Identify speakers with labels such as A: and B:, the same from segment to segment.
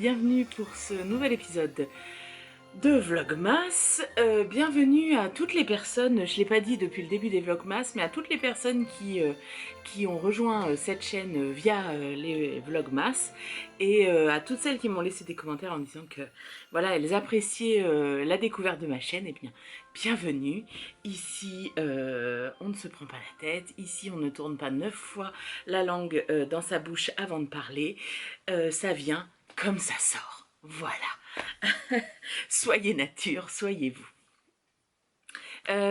A: bienvenue pour ce nouvel épisode de Vlogmas. Bienvenue à toutes les personnes, je ne l'ai pas dit depuis le début des Vlogmas, mais à toutes les personnes qui ont rejoint cette chaîne via les Vlogmas et à toutes celles qui m'ont laissé des commentaires en disant que voilà, elles appréciaient la découverte de ma chaîne. Et bien, bienvenue. Ici, on ne se prend pas la tête, ici on ne tourne pas 9 fois la langue dans sa bouche avant de parler, ça vient comme ça sort. Voilà. Soyez nature, soyez vous.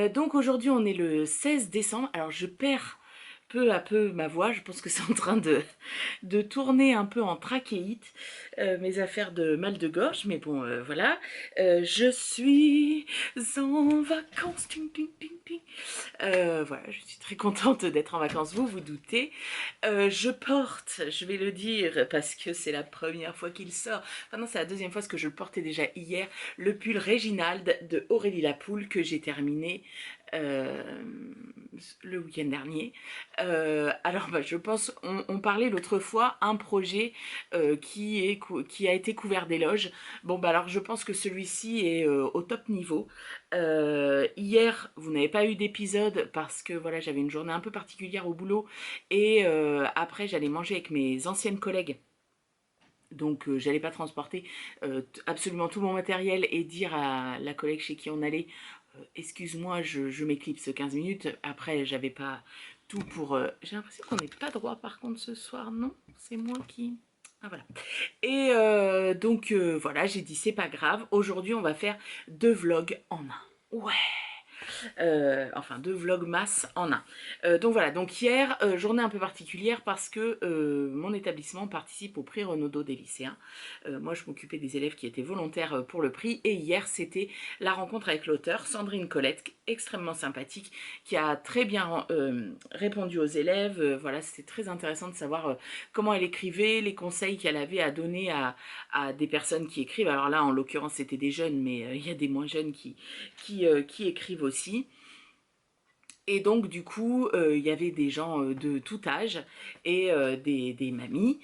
A: Donc aujourd'hui on est le 16 décembre, alors je perds peu à peu ma voix, je pense que c'est en train de tourner un peu en trachéite, mes affaires de mal de gorge, mais bon voilà, je suis en vacances, ting, ting, ting, ting. Voilà, je suis très contente d'être en vacances, vous vous doutez. Je porte, je vais le dire parce que c'est la première fois qu'il sort, enfin non c'est la deuxième fois parce que je le portais déjà hier, le pull Réginald de Aurélie Lapoule que j'ai terminé le week-end dernier. Alors bah, je pense, on parlait l'autre fois, un projet qui a été couvert d'éloges. Bon bah alors je pense que celui-ci est au top niveau. Hier vous n'avez pas eu d'épisode parce que voilà j'avais une journée un peu particulière au boulot et après j'allais manger avec mes anciennes collègues. Donc j'allais pas transporter absolument tout mon matériel et dire à la collègue chez qui on allait excuse-moi je m'éclipse 15 minutes. Après j'avais pas tout pour... J'ai l'impression qu'on n'est pas droit par contre ce soir, non? C'est moi qui... Ah voilà. Et donc voilà, j'ai dit c'est pas grave, aujourd'hui on va faire 2 vlogs en un. Ouais, enfin 2 vlogmas en un. Donc voilà, donc hier, journée un peu particulière parce que mon établissement participe au prix Renaudot des lycéens. Moi je m'occupais des élèves qui étaient volontaires pour le prix et hier c'était la rencontre avec l'auteur Sandrine Colette, extrêmement sympathique, qui a très bien répondu aux élèves. Voilà, c'était très intéressant de savoir comment elle écrivait, les conseils qu'elle avait à donner à des personnes qui écrivent. Alors là en l'occurrence c'était des jeunes, mais il y a des moins jeunes qui écrivent aussi. Et donc du coup, il y avait des gens de tout âge et des mamies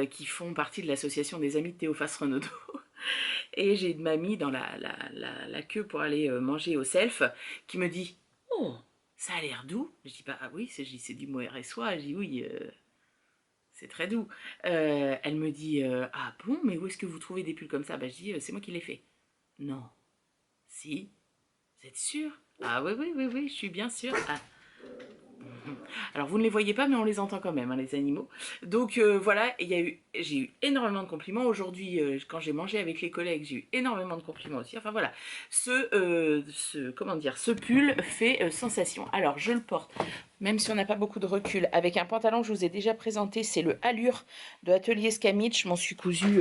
A: qui font partie de l'association des amis de Théophas Renaudot. Et j'ai une mamie dans la queue pour aller manger au self qui me dit « Oh, ça a l'air doux ?» Je dis « Bah oui, c'est du Moëressois. » Je dis « Oui, c'est très doux. » Elle me dit « Ah bon, mais où est-ce que vous trouvez des pulls comme ça ?» Bah je dis « C'est moi qui l'ai fait. » Non. Si. Vous êtes sûr? Ah oui, oui, oui, oui, je suis bien sûre. Ah. Alors vous ne les voyez pas mais on les entend quand même hein, les animaux. Donc voilà, j'ai eu énormément de compliments aujourd'hui quand j'ai mangé avec les collègues, j'ai eu énormément de compliments aussi. Enfin voilà, comment dire, ce pull fait sensation. Alors je le porte, même si on n'a pas beaucoup de recul, avec un pantalon que je vous ai déjà présenté, c'est le Allure de Atelier Scamit. Je m'en suis cousu,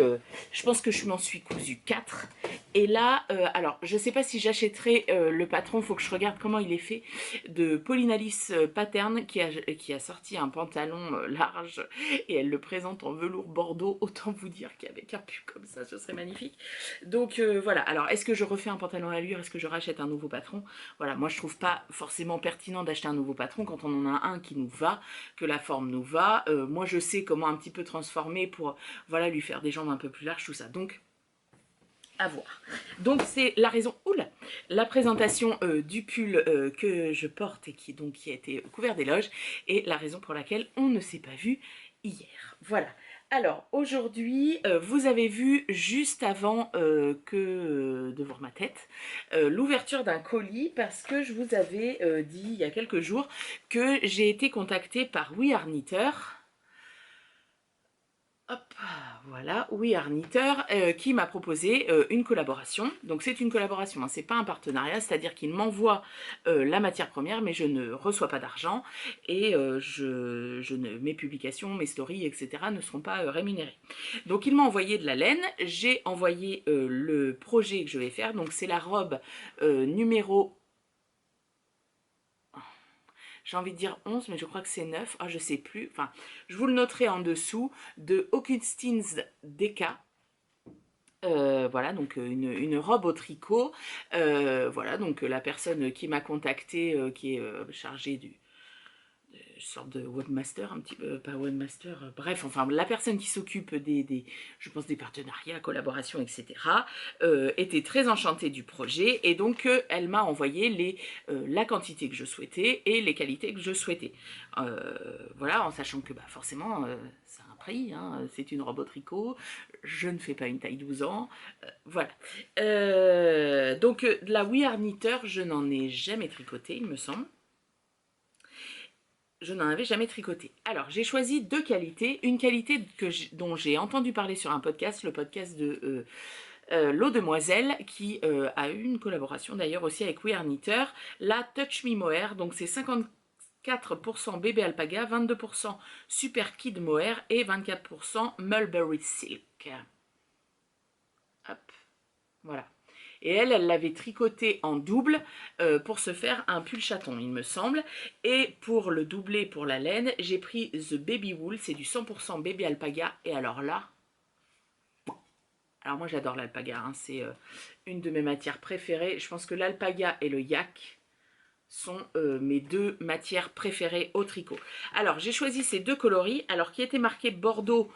A: je pense que je m'en suis cousu 4. Et là, alors je sais pas si j'achèterai le patron, faut que je regarde comment il est fait, de Pauline Alice Pattern qui a sorti un pantalon large et elle le présente en velours bordeaux. Autant vous dire qu'avec un pull comme ça, ce serait magnifique. Donc voilà, alors est-ce que je refais un pantalon à allure? Est-ce que je rachète un nouveau patron? Voilà, moi je trouve pas forcément pertinent d'acheter un nouveau patron quand on en a un qui nous va, que la forme nous va. Moi je sais comment un petit peu transformer pour voilà, lui faire des jambes un peu plus larges, tout ça. Donc à voir. Donc c'est la raison, oula, la présentation du pull que je porte et qui a été couvert d'éloges et la raison pour laquelle on ne s'est pas vu hier. Voilà. Alors aujourd'hui, vous avez vu juste avant de voir ma tête, l'ouverture d'un colis parce que je vous avais dit il y a quelques jours que j'ai été contactée par We Are Knitter. Hop, voilà, We Are Knitter qui m'a proposé une collaboration. Donc c'est une collaboration, hein, c'est pas un partenariat, c'est-à-dire qu'il m'envoie la matière première, mais je ne reçois pas d'argent et mes publications, mes stories, etc. ne seront pas rémunérées. Donc il m'a envoyé de la laine, j'ai envoyé le projet que je vais faire, donc c'est la robe numéro... J'ai envie de dire 11, mais je crois que c'est 9. Ah, je sais plus. Enfin, je vous le noterai en dessous de Augustins Deka. Voilà, donc une robe au tricot. Voilà, donc la personne qui m'a contactée, qui est chargée sorte de webmaster, un petit peu, pas webmaster, bref, enfin la personne qui s'occupe je pense des partenariats, collaborations, etc., était très enchantée du projet et donc elle m'a envoyé la quantité que je souhaitais et les qualités que je souhaitais. Voilà, en sachant que forcément, c'est un prix, hein, c'est une robot tricot, je ne fais pas une taille 12 ans, voilà. Donc la We Are Knitter, je n'en ai jamais tricoté, il me semble. Je n'en avais jamais tricoté. Alors, j'ai choisi deux qualités. Une qualité dont j'ai entendu parler sur un podcast, le podcast de L'Eau Demoiselle, qui a eu une collaboration d'ailleurs aussi avec We Are Knitter, la Touch Me Mohair. Donc, c'est 54% bébé alpaga, 22% super kid mohair et 24% mulberry silk. Hop, voilà. Et elle l'avait tricoté en double pour se faire un pull chaton, il me semble. Et pour le doubler pour la laine, j'ai pris The Baby Wool, c'est du 100% bébé alpaga. Et alors là, alors moi j'adore l'alpaga, hein, c'est une de mes matières préférées. Je pense que l'alpaga et le yak sont mes deux matières préférées au tricot. Alors j'ai choisi ces deux coloris, alors qui était marqué Bordeaux,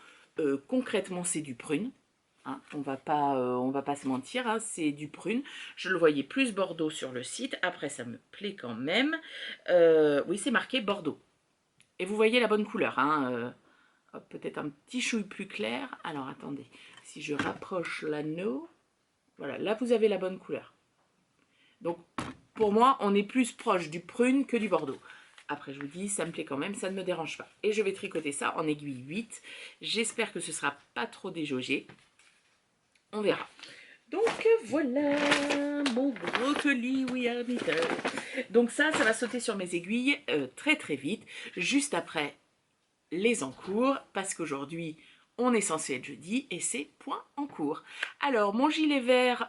A: concrètement c'est du prune. Hein, on va pas se mentir, hein, c'est du prune. Je le voyais plus Bordeaux sur le site. Après, ça me plaît quand même. Oui, c'est marqué Bordeaux. Et vous voyez la bonne couleur. Hein, peut-être un petit chouille plus clair. Alors, attendez. Si je rapproche l'anneau. Voilà, là, vous avez la bonne couleur. Donc, pour moi, on est plus proche du prune que du Bordeaux. Après, je vous dis, ça me plaît quand même, ça ne me dérange pas. Et je vais tricoter ça en aiguille 8. J'espère que ce ne sera pas trop déjaugé. On verra. Donc voilà, mon brocoli We Are Knitter. Donc ça va sauter sur mes aiguilles très très vite, juste après les encours, parce qu'aujourd'hui on est censé être jeudi et c'est point en cours. Alors mon gilet vert,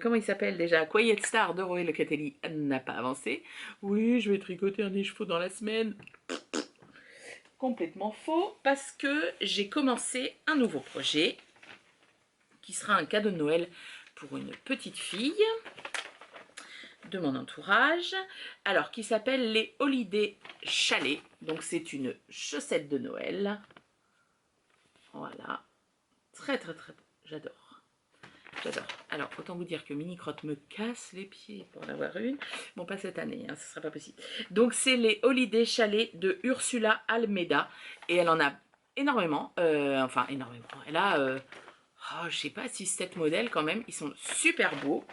A: comment il s'appelle déjà, Quiet Star de Roy Locatelli n'a pas avancé. Oui, je vais tricoter un écheveau dans la semaine. Complètement faux, parce que j'ai commencé un nouveau projet qui sera un cadeau de Noël pour une petite fille de mon entourage, alors qui s'appelle les Holiday Chalet. Donc c'est une chaussette de Noël. Voilà, très très très beau, j'adore. J'adore. Alors, autant vous dire que Mini Crotte me casse les pieds pour en avoir une. Bon, pas cette année, hein, ce ne sera pas possible. Donc, c'est les Holiday Chalet de Ursula Almeida. Et elle en a énormément. Enfin, énormément. Elle a... oh, je sais pas, 6-7 modèles quand même, ils sont super beaux.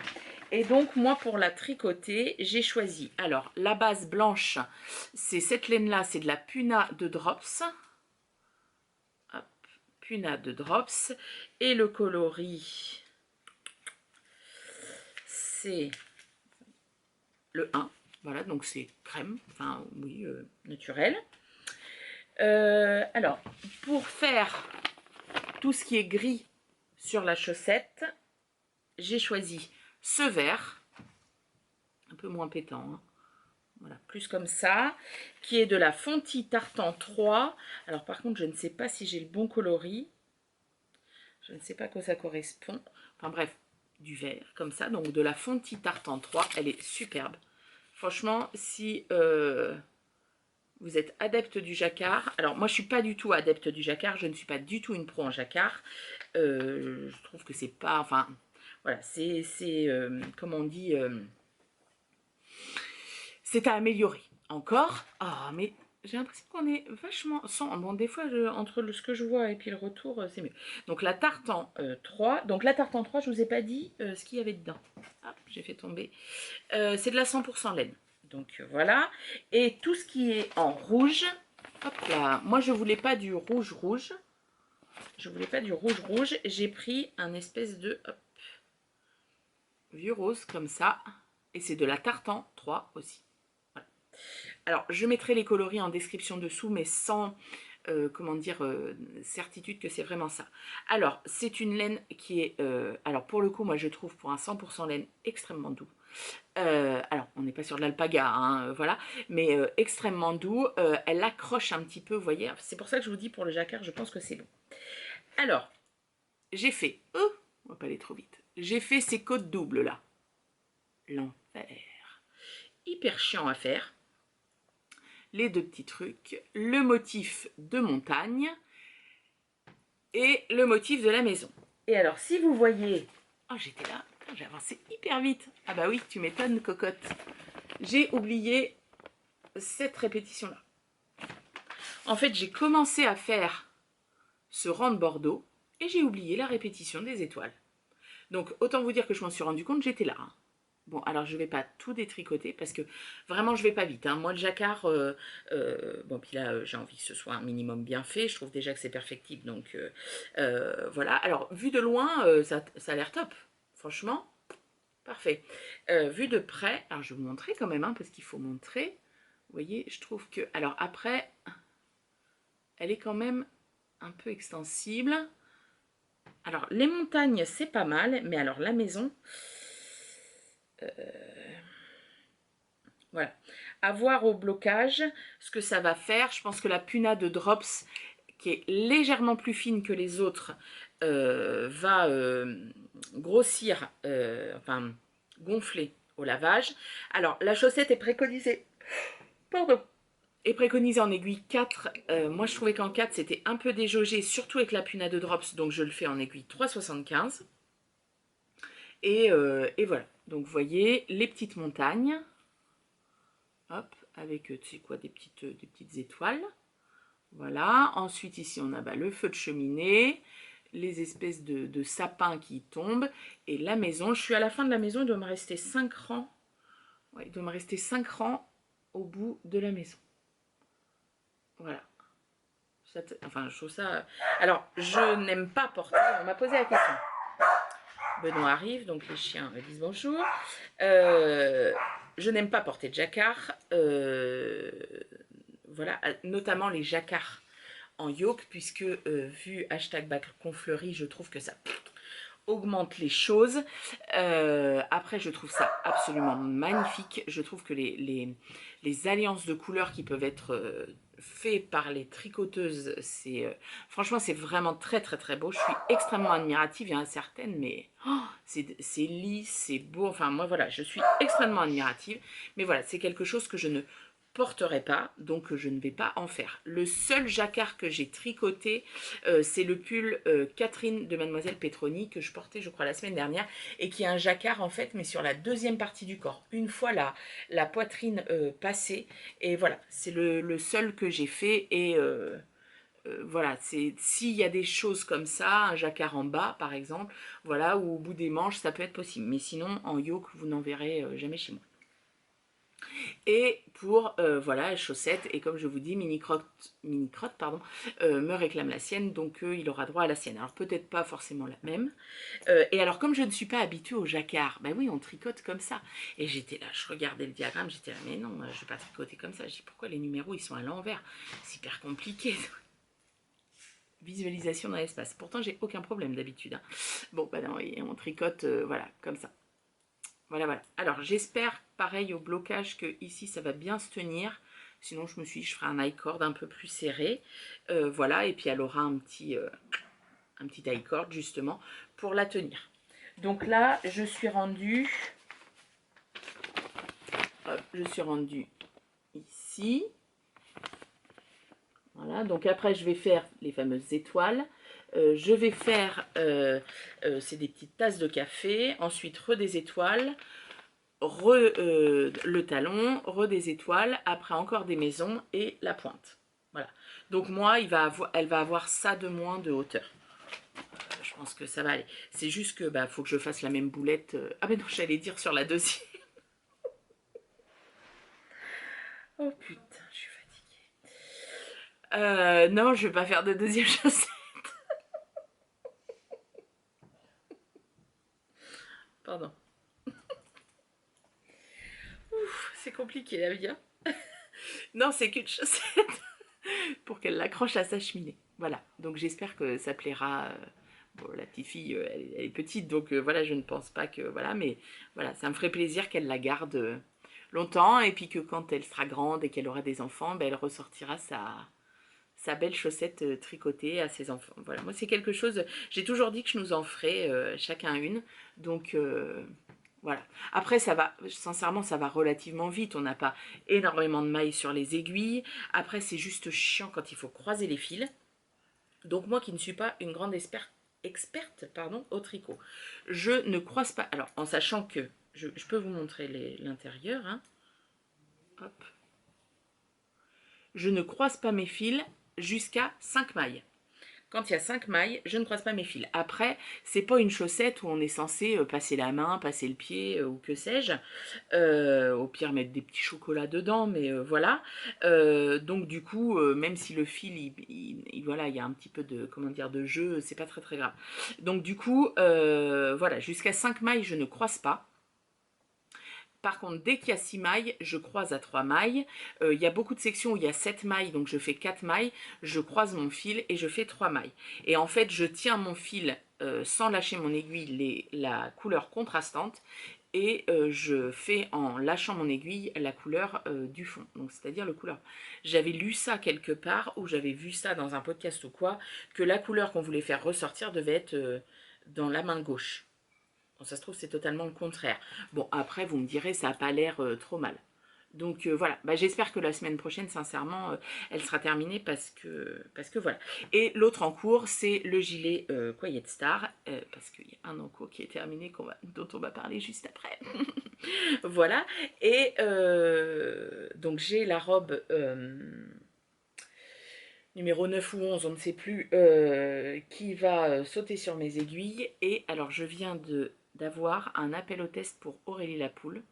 A: Et donc moi pour la tricoter, j'ai choisi, alors la base blanche, c'est cette laine là, c'est de la Puna de Drops. Hop, Puna de Drops. Et le coloris, c'est le 1. Voilà, donc c'est crème, enfin oui, naturel. Alors, pour faire tout ce qui est gris sur la chaussette, j'ai choisi ce vert, un peu moins pétant, hein. Voilà, plus comme ça, qui est de la Fonty Tartan 3. Alors par contre, je ne sais pas si j'ai le bon coloris. Je ne sais pas à quoi ça correspond. Enfin bref, du vert, comme ça. Donc de la Fonty Tartan 3, elle est superbe. Franchement, si vous êtes adepte du jacquard, alors moi je ne suis pas du tout adepte du jacquard, je ne suis pas du tout une pro en jacquard. Je trouve que c'est pas, enfin, voilà, c'est comme on dit, c'est à améliorer. Encore, ah, mais j'ai l'impression qu'on est vachement sans. Bon, des fois, entre ce que je vois et puis le retour, c'est mieux. Donc la tartan 3. Donc la tartan 3, je vous ai pas dit ce qu'il y avait dedans. Hop, j'ai fait tomber. C'est de la 100% laine. Donc voilà. Et tout ce qui est en rouge, hop là. Moi, je voulais pas du rouge rouge. Je voulais pas du rouge rouge. J'ai pris un espèce de hop, vieux rose comme ça. Et c'est de la tartan 3 aussi. Voilà. Alors, je mettrai les coloris en description dessous, mais sans, comment dire, certitude que c'est vraiment ça. Alors, c'est une laine qui est, alors pour le coup, moi je trouve pour un 100% laine extrêmement doux. Alors, on n'est pas sur de l'alpaga, hein, voilà, mais extrêmement doux. Elle accroche un petit peu, vous voyez. C'est pour ça que je vous dis pour le jacquard, je pense que c'est bon. Alors, j'ai fait, on va pas aller trop vite. J'ai fait ces côtes doubles là. L'enfer. Hyper chiant à faire. les deux petits trucs, le motif de montagne et le motif de la maison. Et alors, si vous voyez... Oh, j'étais là, j'ai avancé hyper vite. Ah bah oui, tu m'étonnes, cocotte. J'ai oublié cette répétition-là. En fait, j'ai commencé à faire ce rang de Bordeaux et j'ai oublié la répétition des étoiles. Donc, autant vous dire que je m'en suis rendu compte, j'étais là. Hein. Bon, alors je ne vais pas tout détricoter parce que vraiment je ne vais pas vite. Hein. Moi, le jacquard, bon, puis là, j'ai envie que ce soit un minimum bien fait. Je trouve déjà que c'est perfectible, donc voilà. Alors, vu de loin, ça a l'air top. Franchement, parfait. Vu de près, alors je vais vous montrer quand même, hein, parce qu'il faut montrer. Vous voyez, je trouve que... Alors après, elle est quand même un peu extensible. Alors, les montagnes, c'est pas mal, mais alors la maison... Voilà. À voir au blocage ce que ça va faire. Je pense que la puna de Drops, qui est légèrement plus fine que les autres, va grossir, enfin gonfler au lavage. Alors, la chaussette est préconisée. Pardon. Est préconisée en aiguille 4. Moi, je trouvais qu'en 4, c'était un peu déjaugé, surtout avec la puna de Drops. Donc, je le fais en aiguille 3,75. Et voilà. Donc, vous voyez les petites montagnes. Hop, avec, tu sais quoi, des petites étoiles. Voilà. Ensuite, ici, on a le feu de cheminée, les espèces de sapins qui tombent, et la maison. Je suis à la fin de la maison, il doit me rester 5 rangs. Ouais, il doit me rester 5 rangs au bout de la maison. Voilà. Enfin, je trouve ça... Alors, je n'aime pas porter... On m'a posé la question. Benoît arrive, donc les chiens me disent bonjour. Je n'aime pas porter de jacquard. Voilà, notamment les jacquards en yoke, puisque vu hashtag bac confleuri, je trouve que ça augmente les choses. Après, je trouve ça absolument magnifique. Je trouve que les alliances de couleurs qui peuvent être faites par les tricoteuses, franchement, c'est vraiment très très très beau. Je suis extrêmement admirative. Il y en a certaines, mais oh, c'est lisse, c'est beau. Enfin, moi, voilà, je suis extrêmement admirative. Mais voilà, c'est quelque chose que je ne porterai pas, donc je ne vais pas en faire. Le seul jacquard que j'ai tricoté, c'est le pull Catherine de Mademoiselle Petroni que je portais, je crois, la semaine dernière, et qui est un jacquard en fait, mais sur la deuxième partie du corps, une fois la poitrine passée, et voilà, c'est le seul que j'ai fait. Et voilà, s'il y a des choses comme ça, un jacquard en bas par exemple, voilà, ou au bout des manches, ça peut être possible, mais sinon en yoke, vous n'en verrez jamais chez moi. Et pour, voilà, chaussettes, et comme je vous dis, Mini Crotte pardon, me réclame la sienne, donc il aura droit à la sienne. Alors peut-être pas forcément la même. Et alors comme je ne suis pas habituée au jacquard, ben oui, on tricote comme ça. Et j'étais là, je regardais le diagramme, j'étais là, mais non, je ne vais pas tricoter comme ça. Je dis, pourquoi les numéros, ils sont à l'envers? C'est hyper compliqué. Visualisation dans l'espace. Pourtant, j'ai aucun problème d'habitude. Hein. Bon, bah non, on tricote, voilà, comme ça. Voilà, voilà. Alors, j'espère, pareil au blocage, que ici, ça va bien se tenir. Sinon, je me suis dit, je ferai un high-cord un peu plus serré. Voilà, et puis elle aura un petit high-cord, justement, pour la tenir. Donc là, je suis rendue... Hop, je suis rendue ici. Voilà, donc après, je vais faire les fameuses étoiles. Je vais faire, c'est des petites tasses de café. Ensuite, des étoiles. Le talon, des étoiles, après encore des maisons et la pointe. Voilà. Donc moi, elle va avoir ça de moins de hauteur. Je pense que ça va aller. C'est juste que faut que je fasse la même boulette. Ah ben non, j'allais dire sur la deuxième. Oh putain, je suis fatiguée. Non, je vais pas faire de deuxième chaussette. Pardon. C'est compliqué la vie. Hein. Non, c'est qu'une chaussette pour qu'elle l'accroche à sa cheminée. Voilà, donc j'espère que ça plaira. Bon, la petite fille, elle est petite, donc voilà, je ne pense pas que... Voilà, mais voilà, ça me ferait plaisir qu'elle la garde longtemps, et puis que quand elle sera grande et qu'elle aura des enfants, elle ressortira sa belle chaussette tricotée à ses enfants. Voilà, moi c'est quelque chose... J'ai toujours dit que je nous en ferais chacun une, donc Voilà. Après, ça va, sincèrement, ça va relativement vite. On n'a pas énormément de mailles sur les aiguilles. Après, c'est juste chiant quand il faut croiser les fils. Donc moi qui ne suis pas une grande experte pardon, au tricot, je ne croise pas, alors en sachant que, je peux vous montrer l'intérieur, hein. Hop. Je ne croise pas mes fils jusqu'à 5 mailles. Quand il y a 5 mailles, je ne croise pas mes fils. Après, c'est pas une chaussette où on est censé passer la main, passer le pied ou que sais-je. Au pire, mettre des petits chocolats dedans, mais voilà. Donc du coup, même si le fil, voilà, il y a un petit peu de, comment dire, de jeu, c'est pas très très grave. Donc du coup, voilà, jusqu'à 5 mailles, je ne croise pas. Par contre, dès qu'il y a 6 mailles, je croise à 3 mailles. Il y a beaucoup de sections où il y a 7 mailles, donc je fais 4 mailles. Je croise mon fil et je fais 3 mailles. Et en fait, je tiens mon fil sans lâcher mon aiguille, la couleur contrastante. Et je fais en lâchant mon aiguille la couleur du fond, donc c'est-à-dire le couleur. J'avais lu ça quelque part, ou j'avais vu ça dans un podcast ou quoi, que la couleur qu'on voulait faire ressortir devait être dans la main gauche. Bon, ça se trouve, c'est totalement le contraire. Bon, après, vous me direz, ça n'a pas l'air trop mal. Donc voilà, bah, j'espère que la semaine prochaine, sincèrement, elle sera terminée parce que voilà. Et l'autre en cours, c'est le gilet Quiet Star, parce qu'il y a un en cours qui est terminé, dont on va parler juste après. Voilà, et donc j'ai la robe numéro 9 ou 11, on ne sait plus, qui va sauter sur mes aiguilles. Et alors je viens d'avoir un appel au test pour Aurélie Lapoule,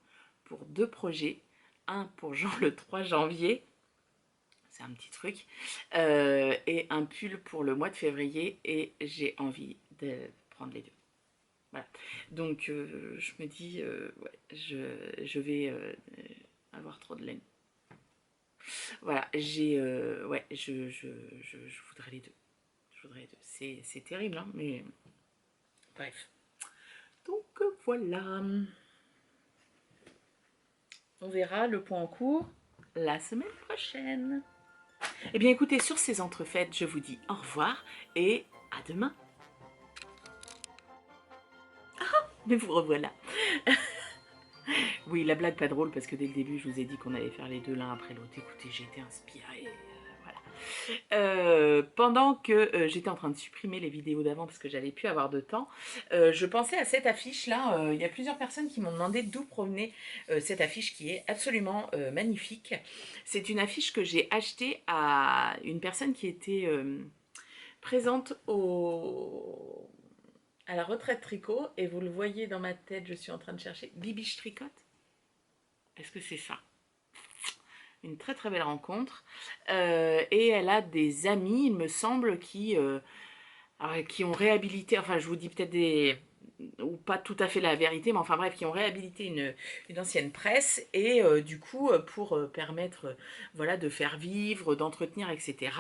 A: pour 2 projets. Un pour genre le 3 janvier, c'est un petit truc, et un pull pour le mois de février, et j'ai envie de prendre les deux. Voilà. Donc je me dis, ouais, je vais avoir trop de laine. Voilà, ouais, je voudrais les deux. Je voudrais les deux. C'est terrible, hein, mais bref. Donc voilà. On verra le point en cours la semaine prochaine. Eh bien écoutez, sur ces entrefaites, je vous dis au revoir et à demain. Mais vous revoilà. Oui, la blague pas drôle parce que dès le début, je vous ai dit qu'on allait faire les deux l'un après l'autre. Écoutez, j'ai été inspirée. Voilà. Pendant que j'étais en train de supprimer les vidéos d'avant parce que j'avais pu avoir de temps, je pensais à cette affiche là. Il y a plusieurs personnes qui m'ont demandé d'où provenait cette affiche qui est absolument magnifique. C'est une affiche que j'ai achetée à une personne qui était présente à la retraite tricot, et vous le voyez dans ma tête, je suis en train de chercher. Bibiche Tricote. Est-ce que c'est ça? Une très très belle rencontre. Et elle a des amis, il me semble, qui ont réhabilité, enfin je vous dis peut-être ou pas tout à fait la vérité, mais enfin bref, qui ont réhabilité une ancienne presse, et du coup, pour permettre voilà, de faire vivre, d'entretenir, etc.,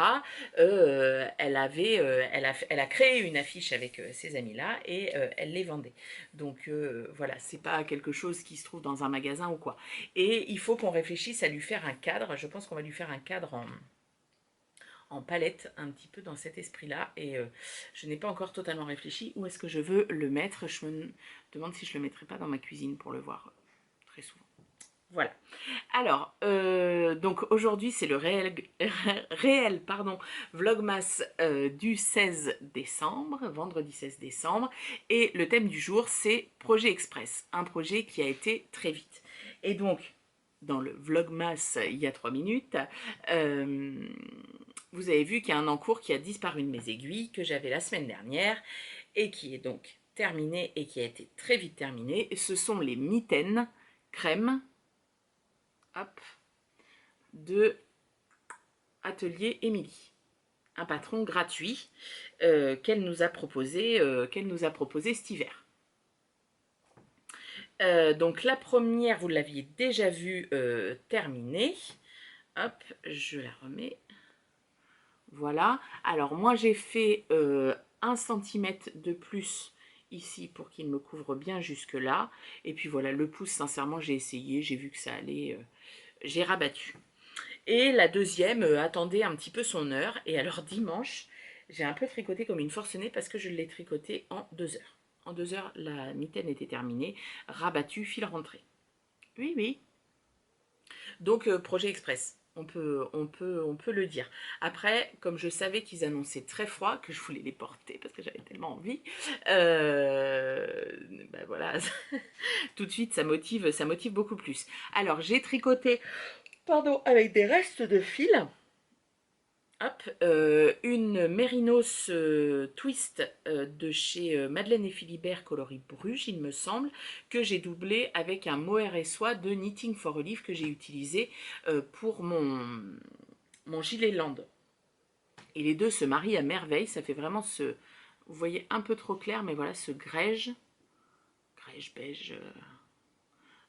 A: elle a créé une affiche avec ces amis-là, et elle les vendait. Donc voilà, c'est pas quelque chose qui se trouve dans un magasin ou quoi. Et il faut qu'on réfléchisse à lui faire un cadre. Je pense qu'on va lui faire un cadre en palette, un petit peu dans cet esprit-là, et je n'ai pas encore totalement réfléchi où est-ce que je veux le mettre. Je me demande si je le mettrai pas dans ma cuisine pour le voir très souvent. Voilà. Alors, donc aujourd'hui c'est le réel Vlogmas du 16 décembre, vendredi 16 décembre, et le thème du jour c'est Projet Express, un projet qui a été très vite. Et donc, dans le Vlogmas il y a 3 minutes, vous avez vu qu'il y a un encours qui a disparu de mes aiguilles, que j'avais la semaine dernière, et qui est donc terminé, et qui a été très vite terminé. Ce sont les mitaines crème, hop, de Atelier Émilie. Un patron gratuit qu'elle nous a proposé cet hiver. Donc la première, vous l'aviez déjà vue terminée. Hop, je la remets. Voilà. Alors moi j'ai fait 1 cm de plus ici pour qu'il me couvre bien jusque là. Et puis voilà, le pouce, sincèrement, j'ai essayé, j'ai vu que ça allait, j'ai rabattu. Et la deuxième attendait un petit peu son heure. Et alors dimanche, j'ai un peu tricoté comme une forcenée parce que je l'ai tricoté en 2 heures. En 2 heures, la mitaine était terminée. Rabattu, fil rentré. Oui, oui. Donc, projet express. On peut le dire. Après, comme je savais qu'ils annonçaient très froid, que je voulais les porter parce que j'avais tellement envie, ben voilà, tout de suite ça motive beaucoup plus. Alors j'ai tricoté, pardon, avec des restes de fil. Hop, une Mérinos Twist de chez Madeleine et Philibert coloris Bruges, il me semble, que j'ai doublé avec un mohair et soie de Knitting for Olive que j'ai utilisé pour mon gilet land. Et les deux se marient à merveille, ça fait vraiment ce, vous voyez un peu trop clair, mais voilà ce grège beige.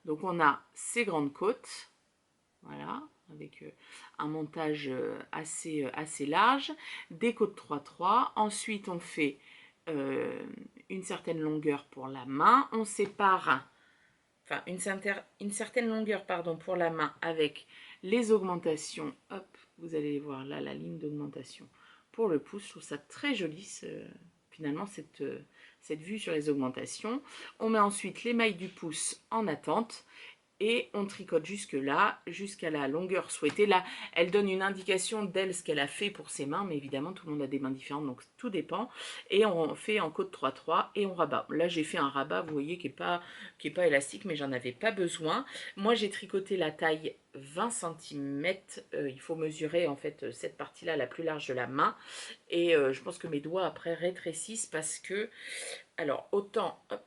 A: Donc on a ces grandes côtes, voilà, avec un montage assez large, des côtes 3-3. Ensuite, on fait une certaine longueur pour la main. On sépare, enfin, une certaine longueur, pardon, pour la main avec les augmentations. Hop, vous allez voir là la ligne d'augmentation pour le pouce. Je trouve ça très joli, finalement, cette vue sur les augmentations. On met ensuite les mailles du pouce en attente et on tricote jusque là, jusqu'à la longueur souhaitée. Là, elle donne une indication d'elle, ce qu'elle a fait pour ses mains, mais évidemment, tout le monde a des mains différentes, donc tout dépend. Et on fait en côte 3-3 et on rabat. Là, j'ai fait un rabat, vous voyez, qui est pas élastique, mais j'en avais pas besoin. Moi, j'ai tricoté la taille 20 cm. Il faut mesurer, en fait, cette partie-là, la plus large de la main. Et je pense que mes doigts, après, rétrécissent parce que... Alors, autant... Hop,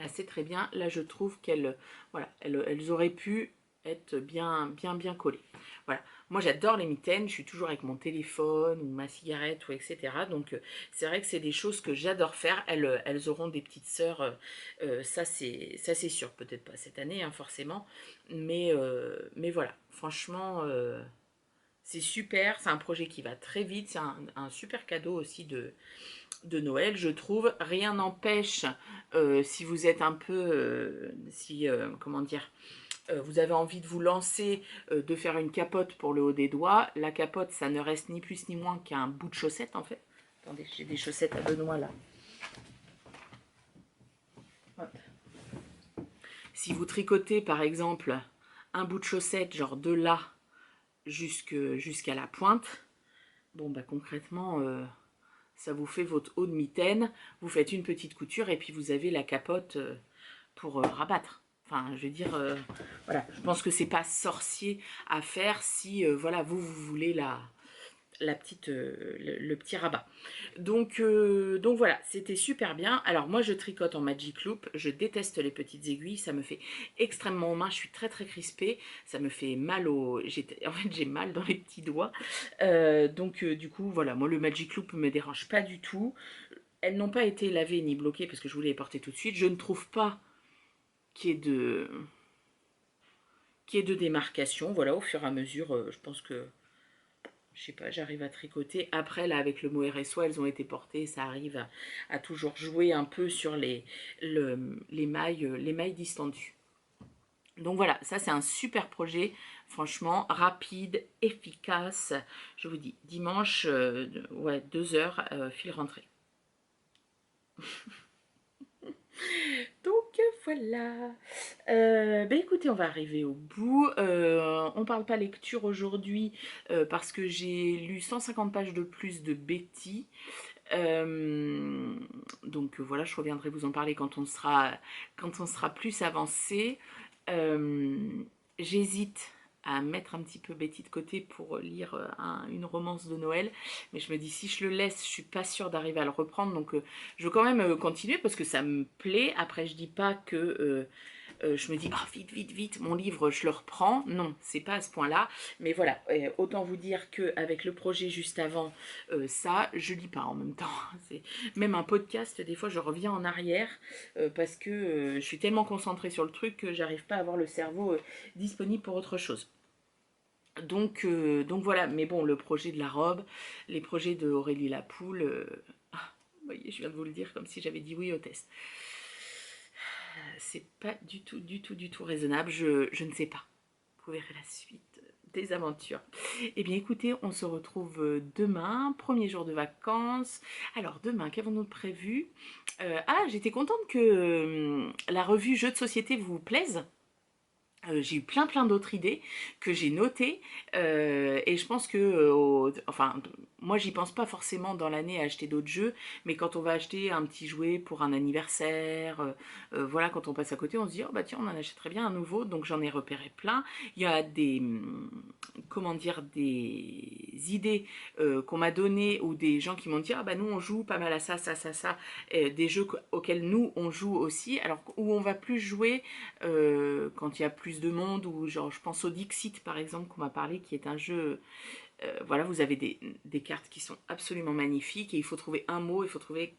A: c'est très bien. Là, je trouve qu'elles voilà, elles auraient pu être bien collées. Voilà. Moi, j'adore les mitaines. Je suis toujours avec mon téléphone ou ma cigarette ou etc. Donc, c'est vrai que c'est des choses que j'adore faire. Elles auront des petites sœurs. Ça, c'est sûr. Peut-être pas cette année, hein, forcément. Mais voilà. Franchement, c'est super. C'est un projet qui va très vite. C'est un super cadeau aussi de Noël, je trouve. Rien n'empêche, si vous êtes un peu, comment dire, vous avez envie de vous lancer, de faire une capote pour le haut des doigts. La capote, ça ne reste ni plus ni moins qu'un bout de chaussette en fait. Attendez, j'ai des chaussettes à Benoît là. Hop. Si vous tricotez par exemple un bout de chaussette, genre de là jusqu'à la pointe, bon bah concrètement, ça vous fait votre haut de mitaine, vous faites une petite couture et puis vous avez la capote pour rabattre. Enfin, je veux dire, voilà, je pense que c'est pas sorcier à faire si, voilà, vous voulez la petite, le petit rabat. Donc voilà, c'était super bien. Alors moi, je tricote en Magic Loop. Je déteste les petites aiguilles. Ça me fait extrêmement aux mains. Je suis très très crispée. Ça me fait mal en fait, j'ai mal dans les petits doigts. Du coup, voilà, moi, le Magic Loop me dérange pas du tout. Elles n'ont pas été lavées ni bloquées parce que je voulais les porter tout de suite. Je ne trouve pas qu'il y ait de démarcation. Voilà, au fur et à mesure, je pense que je sais pas, j'arrive à tricoter. Après, là, avec le mohair et soie, elles ont été portées. Ça arrive à toujours jouer un peu sur les mailles distendues. Donc voilà, ça c'est un super projet, franchement, rapide, efficace. Je vous dis, dimanche, ouais, 2 heures, fil rentré. Donc voilà. Ben écoutez, on va arriver au bout. On parle pas lecture aujourd'hui parce que j'ai lu 150 pages de plus de Betty. Donc voilà, je reviendrai vous en parler quand on sera plus avancé. J'hésite à mettre un petit peu Betty de côté pour lire une romance de Noël, mais je me dis si je le laisse, je suis pas sûre d'arriver à le reprendre, donc je veux quand même continuer parce que ça me plaît. Après, je dis pas que je me dis oh, vite vite vite mon livre je le reprends, non, c'est pas à ce point là, mais voilà, autant vous dire que avec le projet juste avant ça, je lis pas en même temps. C'est même un podcast, des fois je reviens en arrière parce que je suis tellement concentrée sur le truc que j'arrive pas à avoir le cerveau disponible pour autre chose. Donc voilà, mais bon, le projet de la robe, les projets de Aurélie Lapoule, vous voyez, je viens de vous le dire comme si j'avais dit oui au test. C'est pas du tout raisonnable, je ne sais pas. Vous verrez la suite tes aventures. Eh bien écoutez, on se retrouve demain, premier jour de vacances. Alors demain, qu'avons-nous prévu? J'étais contente que la revue Jeux de société vous plaise. J'ai eu plein d'autres idées que j'ai notées et je pense que, enfin, moi j'y pense pas forcément dans l'année à acheter d'autres jeux, mais quand on va acheter un petit jouet pour un anniversaire, voilà, quand on passe à côté, on se dit, oh bah tiens, on en achèterait bien un nouveau, donc j'en ai repéré plein. Il y a des, comment dire, des idées qu'on m'a données ou des gens qui m'ont dit, ah bah nous on joue pas mal à ça, des jeux auxquels nous on joue aussi, alors où on va plus jouer quand il y a plus de monde, ou genre je pense au Dixit par exemple qu'on m'a parlé, qui est un jeu, voilà, vous avez des cartes qui sont absolument magnifiques et il faut trouver un mot, il faut trouver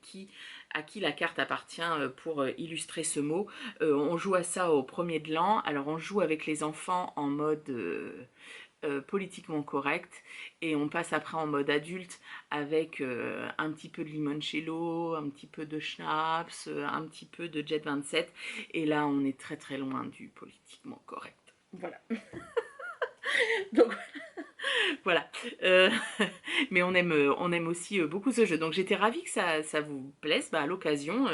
A: à qui la carte appartient pour illustrer ce mot. On joue à ça au premier de l'an, alors on joue avec les enfants en mode politiquement correct et on passe après en mode adulte avec un petit peu de limoncello, un petit peu de schnapps, un petit peu de Jet 27 et là on est très loin du politiquement correct. Voilà. Donc voilà. Euh, mais on aime aussi beaucoup ce jeu. Donc j'étais ravie que ça vous plaise. Bah, à l'occasion,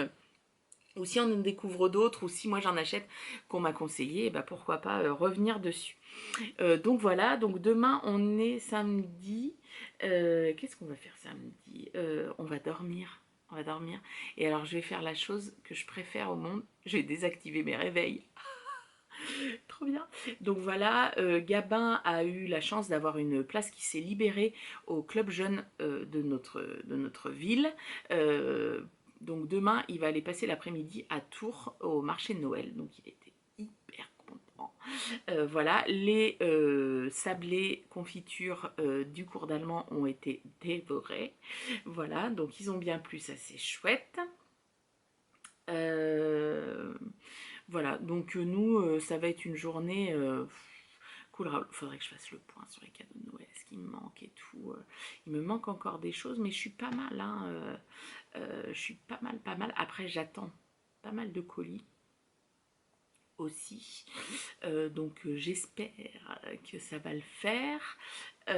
A: ou si on en découvre d'autres, ou si moi j'en achète qu'on m'a conseillé, bah, pourquoi pas revenir dessus. Donc voilà, donc demain on est samedi. Qu'est-ce qu'on va faire samedi? On va dormir. On va dormir. Et alors je vais faire la chose que je préfère au monde. Je vais désactiver mes réveils. Trop bien. Donc voilà, Gabin a eu la chance d'avoir une place qui s'est libérée au club jeune de notre ville. Donc demain, il va aller passer l'après-midi à Tours au marché de Noël. Donc il était hyper content. Voilà, les sablés confitures du cours d'allemand ont été dévorés. Voilà, donc ils ont bien plu, ça c'est chouette. Euh, voilà, donc nous, ça va être une journée cool. Faudrait que je fasse le point sur les cadeaux de Noël, ce qui me manque et tout. Il me manque encore des choses, mais je suis pas mal, hein, je suis pas mal. Après, j'attends pas mal de colis aussi. Donc j'espère que ça va le faire. Bon,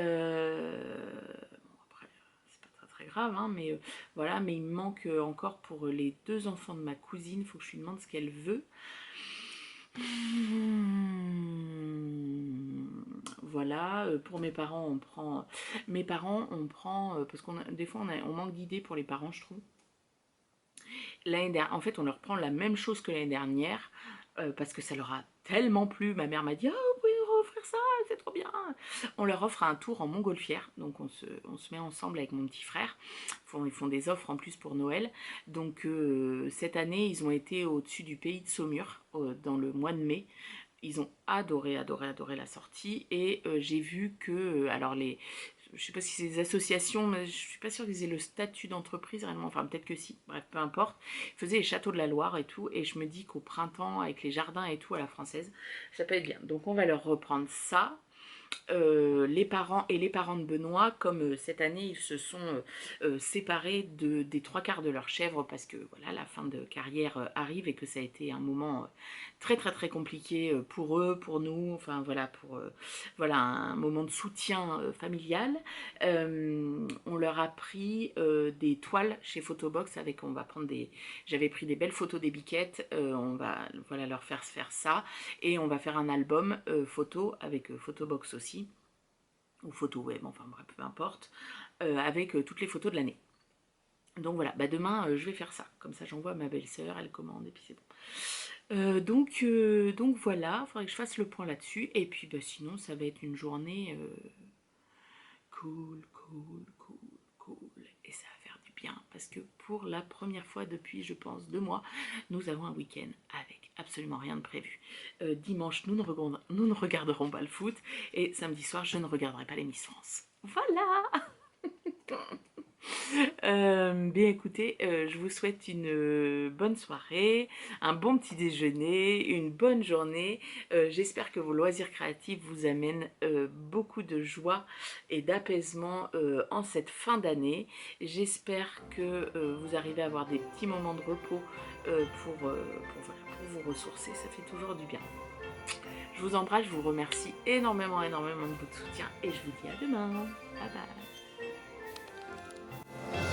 A: après, c'est pas très grave, hein, mais voilà, mais il me manque encore pour les deux enfants de ma cousine, il faut que je lui demande ce qu'elle veut. Voilà, pour mes parents, on prend. Mes parents, on prend. Parce qu'on des fois, on manque d'idées pour les parents, je trouve. En fait, on leur prend la même chose que l'année dernière, parce que ça leur a tellement plu. Ma mère m'a dit, ah, vous pouvez nous offrir ça, c'est trop bien. On leur offre un tour en montgolfière, donc on se met ensemble avec mon petit frère. Ils font des offres en plus pour Noël. Donc cette année, ils ont été au-dessus du pays de Saumur, dans le mois de mai. Ils ont adoré la sortie et j'ai vu que, alors je sais pas si c'est des associations, mais je suis pas sûre qu'ils aient le statut d'entreprise réellement, enfin peut-être que si, bref, peu importe. Ils faisaient les châteaux de la Loire et tout, et je me dis qu'au printemps, avec les jardins et tout à la française, ça peut être bien. Donc on va leur reprendre ça. Les parents et les parents de Benoît, comme cette année ils se sont séparés des trois quarts de leurs chèvres parce que voilà, la fin de carrière arrive et que ça a été un moment très compliqué pour eux, pour nous, enfin voilà, pour voilà, un moment de soutien familial. On leur a pris des toiles chez Photobox avec, on va prendre j'avais pris des belles photos des biquettes, on va voilà leur faire ça et on va faire un album photo avec Photobox aussi, ou photo web, enfin bref, peu importe, avec toutes les photos de l'année. Donc voilà, bah demain je vais faire ça, comme ça j'envoie à ma belle-sœur, elle commande et puis c'est bon. Donc voilà, il faudrait que je fasse le point là-dessus, et puis bah, sinon ça va être une journée cool, et ça va faire du bien, parce que pour la première fois depuis, je pense, 2 mois, nous avons un week-end avec absolument rien de prévu. Dimanche, nous ne regarderons pas le foot, et samedi soir, je ne regarderai pas les Miss France. Voilà. Bien écoutez, je vous souhaite une bonne soirée, un bon petit déjeuner, une bonne journée. J'espère que vos loisirs créatifs vous amènent beaucoup de joie et d'apaisement en cette fin d'année. J'espère que vous arrivez à avoir des petits moments de repos voilà, pour vous ressourcer, ça fait toujours du bien. Je vous embrasse, je vous remercie énormément, énormément de votre soutien et je vous dis à demain. Bye bye.